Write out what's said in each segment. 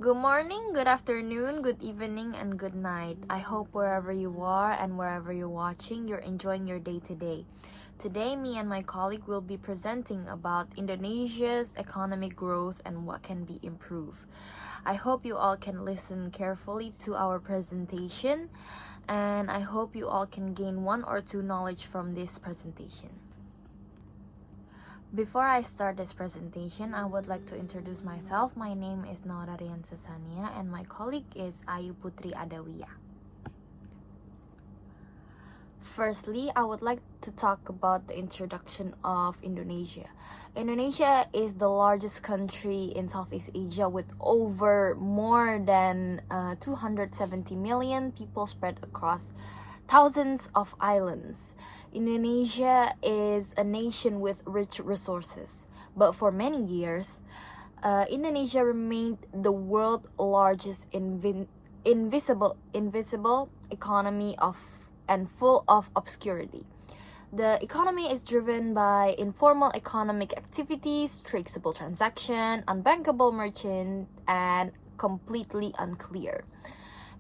Good morning, good afternoon, good evening, and good night. I hope wherever you are and wherever you're watching, you're enjoying your day today. Today, me and my colleague will be presenting about Indonesia's economic growth and what can be improved. I hope you all can listen carefully to our presentation, and I hope you all can gain one or two knowledge from this presentation. Before I start this presentation, I would like to introduce myself. My name is Naura Riantsa Tsaniyah and my colleague is Putri Adawiya. Firstly, I would like to talk about the introduction of Indonesia. Indonesia is the largest country in Southeast Asia with over more than 270 million people spread across thousands of islands. Indonesia is a nation with rich resources, but for many years, Indonesia remained the world's largest invisible economy and full of obscurity. The economy is driven by informal economic activities, traceable transaction, unbankable merchant, and completely unclear.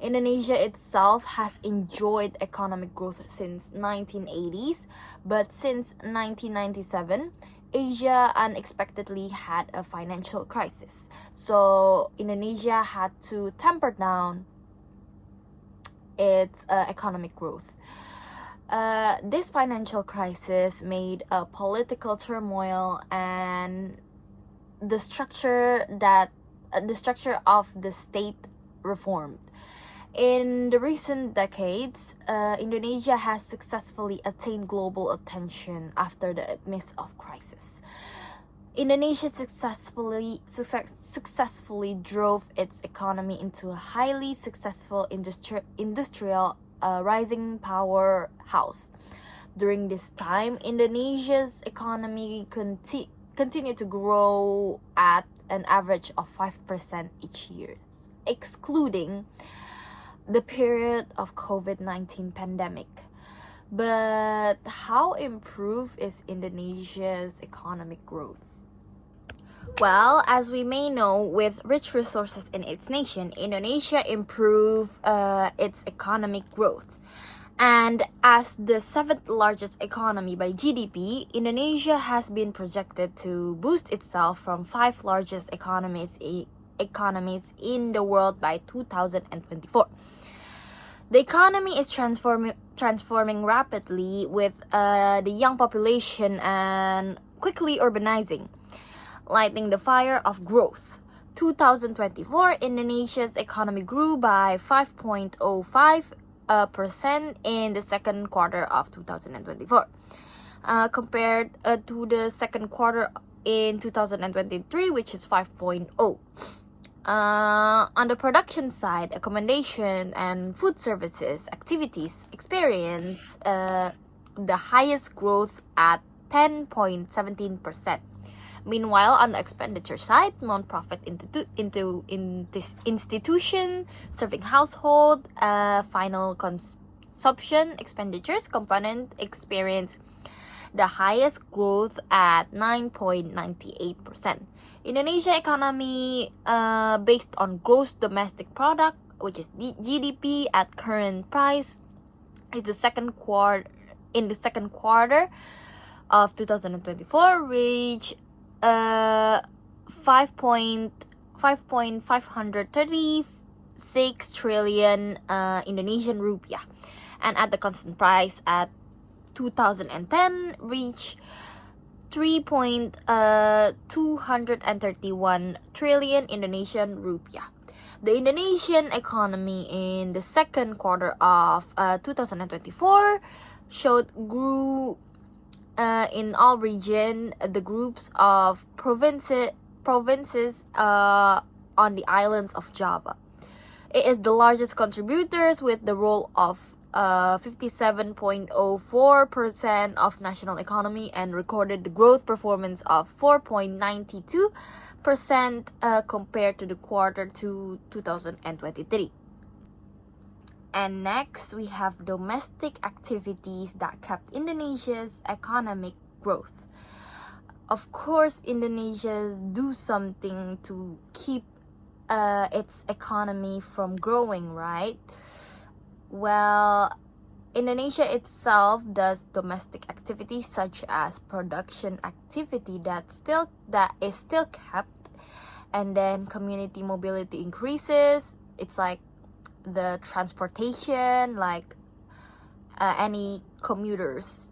Indonesia itself has enjoyed economic growth since 1980s, but since 1997, Asia unexpectedly had a financial crisis. So Indonesia had to temper down its economic growth. This financial crisis made a political turmoil and the structure of the state reformed. In the recent decades, Indonesia has successfully attained global attention after the midst of crisis. Indonesia successfully drove its economy into a highly successful industrial rising powerhouse. During this time, Indonesia's economy continued to grow at an average of 5% each year, excluding the period of COVID-19 pandemic. But how improved is Indonesia's economic growth? Well, as we may know, with rich resources in its nation, Indonesia improved its economic growth. And as the seventh largest economy by GDP, Indonesia has been projected to boost itself from five largest economies in the world by 2024. The economy is transforming rapidly with the young population and quickly urbanizing, lighting the fire of growth. 2024, Indonesia's economy grew by 5.05% in the second quarter of 2024, compared to the second quarter in 2023, which is 5.0. On the production side, accommodation and food services activities experience the highest growth at 10.17%. Meanwhile, on the expenditure side, non-profit institution serving household final consumption expenditures component experience the highest growth at 9.98%. Indonesia economy based on gross domestic product, which is GDP at current price, is the second quarter of 2024 reached 5.536 trillion Indonesian rupiah, and at the constant price at 2010 reached 3.231 trillion Indonesian rupiah. The Indonesian economy in the second quarter of 2024 grew in all regions, the groups of provinces on the islands of Java. It is the largest contributors with the role of 57.04% of national economy and recorded the growth performance of 4.92% compared to the quarter to 2023. And next, we have domestic activities that kept Indonesia's economic growth. Of course, Indonesia do something to keep its economy from growing, right? Well, Indonesia itself does domestic activities such as production activity that is still kept, and then community mobility increases. It's like the transportation, like any commuters,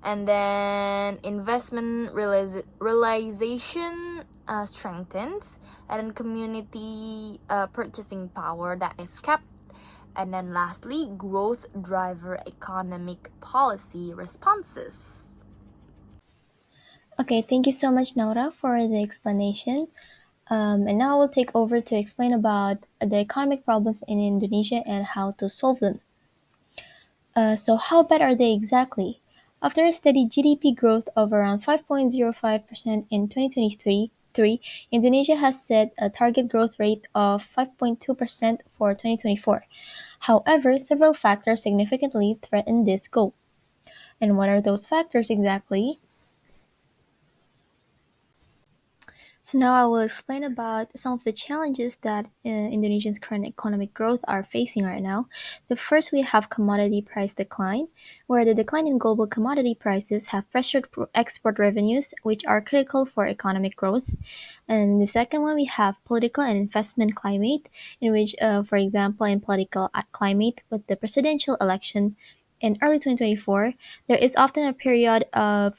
and then investment realization strengthens, and then community purchasing power that is kept, and then lastly, growth driver economic policy responses. Okay, thank you so much, Naura, for the explanation. And now I will take over to explain about the economic problems in Indonesia and how to solve them. So how bad are they exactly? After a steady GDP growth of around 5.05% in 2023, Indonesia has set a target growth rate of 5.2% for 2024. However, several factors significantly threaten this goal. And what are those factors exactly? So now I will explain about some of the challenges that Indonesia's current economic growth are facing right now. The first, we have commodity price decline, where the decline in global commodity prices have pressured export revenues, which are critical for economic growth. And the second one, we have political and investment climate, in which, for example, in political climate with the presidential election in early 2024, there is often a period of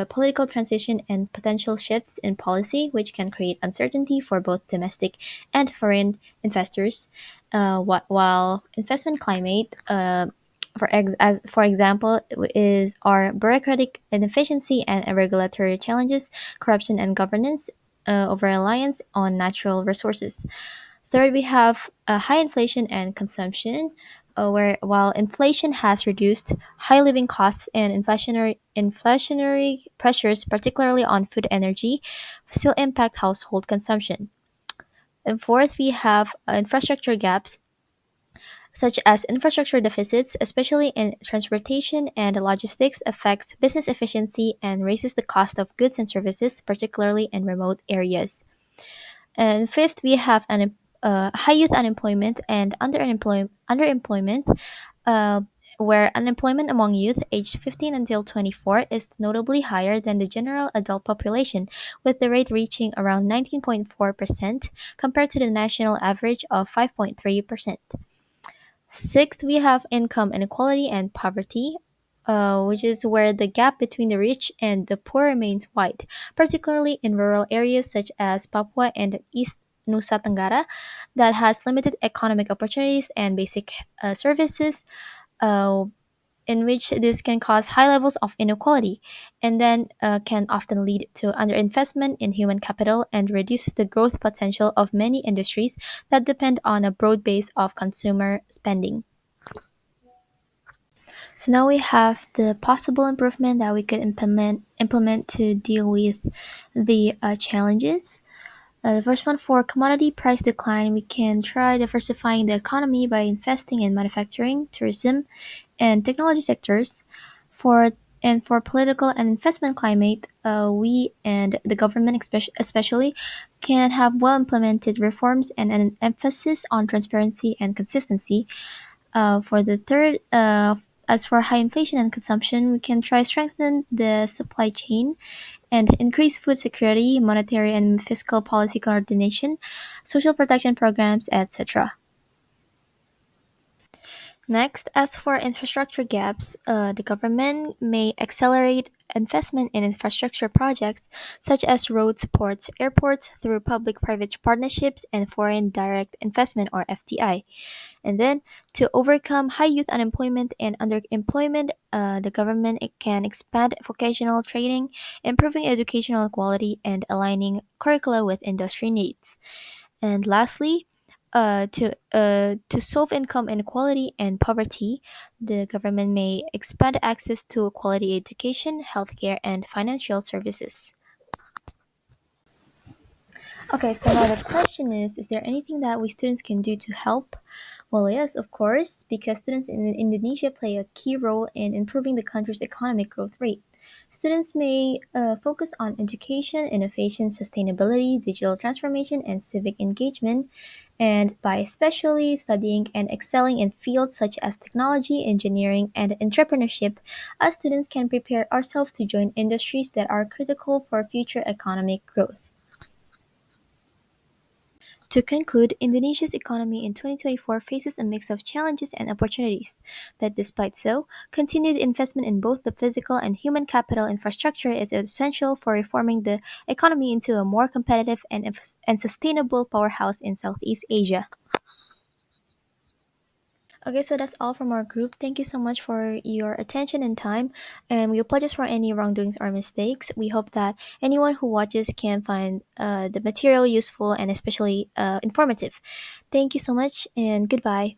political transition and potential shifts in policy, which can create uncertainty for both domestic and foreign investors. While investment climate, for example, is our bureaucratic inefficiency and regulatory challenges, corruption and governance, over reliance on natural resources. Third, we have high inflation and consumption, where while inflation has reduced, high living costs and inflationary pressures, particularly on food and energy, still impact household consumption. And fourth, we have infrastructure gaps, such as infrastructure deficits, especially in transportation and logistics, affects business efficiency and raises the cost of goods and services, particularly in remote areas. And fifth, we have high youth unemployment and underemployment, uh, where unemployment among youth aged 15 until 24 is notably higher than the general adult population, with the rate reaching around 19.4% compared to the national average of 5.3%. Sixth, we have income inequality and poverty, which is where the gap between the rich and the poor remains wide, particularly in rural areas such as Papua and East Nusa Tenggara, that has limited economic opportunities and basic services, uh, in which this can cause high levels of inequality and then can often lead to underinvestment in human capital and reduces the growth potential of many industries that depend on a broad base of consumer spending. So now we have the possible improvement that we could implement to deal with the challenges. The first one, for commodity price decline, we can try diversifying the economy by investing in manufacturing, tourism, and technology sectors. For for political and investment climate, we and the government especially can have well implemented reforms and an emphasis on transparency and consistency. For the third, as for high inflation and consumption, we can try strengthen the supply chain and increase food security, monetary and fiscal policy coordination, social protection programs, etc. Next, as for infrastructure gaps, the government may accelerate investment in infrastructure projects such as roads, ports, airports through public private partnerships and foreign direct investment or FDI. And then to overcome high youth unemployment and underemployment, the government can expand vocational training, improving educational quality, and aligning curricula with industry needs. And lastly, to solve income inequality and poverty, the government may expand access to quality education, healthcare, and financial services. Okay, so now the question is there anything that we students can do to help? Well, yes, of course, because students in Indonesia play a key role in improving the country's economic growth rate. Students may focus on education, innovation, sustainability, digital transformation, and civic engagement, and by especially studying and excelling in fields such as technology, engineering, and entrepreneurship, us students can prepare ourselves to join industries that are critical for future economic growth. To conclude, Indonesia's economy in 2024 faces a mix of challenges and opportunities. But despite so, continued investment in both the physical and human capital infrastructure is essential for reforming the economy into a more competitive and sustainable powerhouse in Southeast Asia. Okay, so that's all from our group. Thank you so much for your attention and time, and we apologize for any wrongdoings or mistakes. We hope that anyone who watches can find the material useful and especially informative. Thank you so much, and goodbye.